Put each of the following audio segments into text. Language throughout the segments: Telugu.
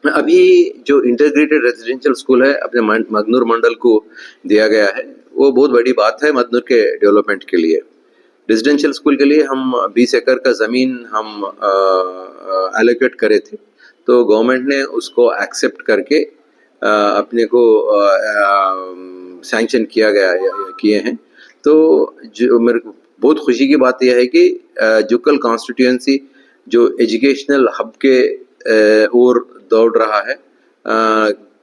अभी जो इंटीग्रेटेड रेजिडेंशियल स्कूल है अपने मगनूर मंडल को दिया गया है, वो बहुत बड़ी बात है मगनूर के डेवलपमेंट के लिए। रेजिडेंशियल स्कूल के लिए हम 20 एकड़ का ज़मीन हम एलोकेट करे थे, तो गवर्नमेंट ने उसको एक्सेप्ट करके अपने को सैंक्शन किए हैं। तो जो मेरे को बहुत खुशी की बात यह है कि जुक्कल कॉन्स्टिट्यूएंसी जो एजुकेशनल हब के ओर दौड़ रहा है।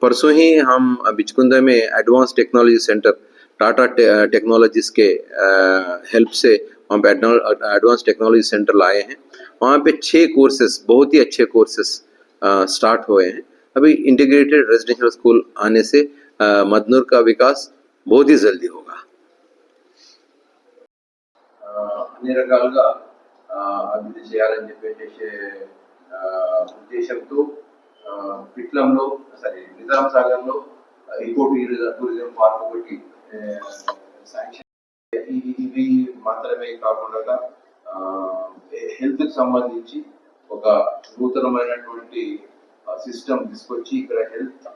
परसों ही हम बिचकुंदा में advance technology centre Tata technologies के हेल्प से वहाँ पे एडवांस टेक्नोलॉजी सेंटर लाए हैं। वहाँ पे 6 कोर्सेस, बहुत ही अच्छे कोर्सेस स्टार्ट हुए हैं। अभी इंटीग्रेटेड रेजिडेंशियल स्कूल आने से मदनूर का विकास बहुत ही जल्दी होगा। అన్ని రకాలుగా అభివృద్ధి చేయాలని చెప్పేసి ఉద్దేశంతో పిట్లంలో నిజాం సాగర్లో ఈకో టూరిజం పార్క్ ఒకటి శాంక్షన్. ఇవి మాత్రమే కాకుండా హెల్త్ కి సంబంధించి ఒక నూతనమైనటువంటి సిస్టమ్ తీసుకొచ్చి ఇక్కడ హెల్త్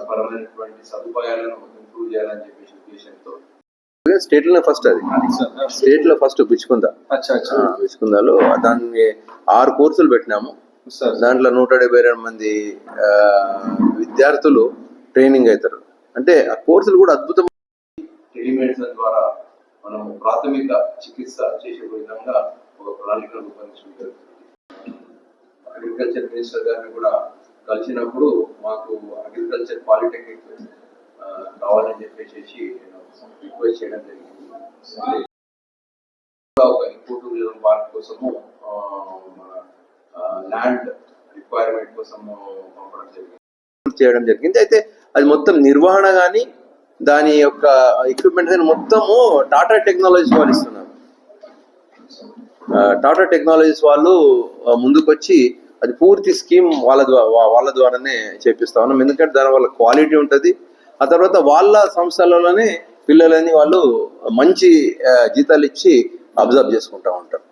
పరమైనటువంటి సదుపాయాలను ఇంప్రూవ్ చేయాలని చెప్పేసి ఉద్దేశంతో స్టేట్ లో ఫస్ట్ బిచ్చుకుందాలో దాన్ని 6 కోర్సులు పెట్టినాము. దాంట్లో 172 మంది విద్యార్థులు ట్రైనింగ్ అవుతారు. అంటే ఆ కోర్సులు కూడా అద్భుతమైన టెలిమెడిసిన్ ద్వారా మనం ప్రాథమిక చికిత్స చేసే విధంగా ఒక ప్రణాళిక రూపొందించడం జరుగుతుంది. అగ్రికల్చర్ మినిస్టర్ గారిని కూడా కలిసినప్పుడు మాకు అగ్రికల్చర్ పాలిటెక్నిక్ కావాలని చెప్పేసి రిక్వెస్ట్ చేయడం జరిగింది. ఒక ఈకో టూరిజం పార్క్ కోసము ల్యాండ్ రిక్వైర్మెంట్ కోసము చేయడం జరిగింది. అయితే అది మొత్తం నిర్వహణ కానీ దాని యొక్క ఎక్విప్మెంట్ కానీ మొత్తము టాటా టెక్నాలజీస్ వాళ్ళు ఇస్తున్నారు. టాటా టెక్నాలజీస్ వాళ్ళు ముందుకొచ్చి అది పూర్తి స్కీమ్ వాళ్ళ ద్వారానే చేపిస్తా ఉన్నాం. ఎందుకంటే దాని వల్ల క్వాలిటీ ఉంటుంది. ఆ తర్వాత వాళ్ళ సంస్థలలోనే పిల్లలని వాళ్ళు మంచి జీతాలు ఇచ్చి అబ్జర్వ్ చేసుకుంటూ ఉంటారు.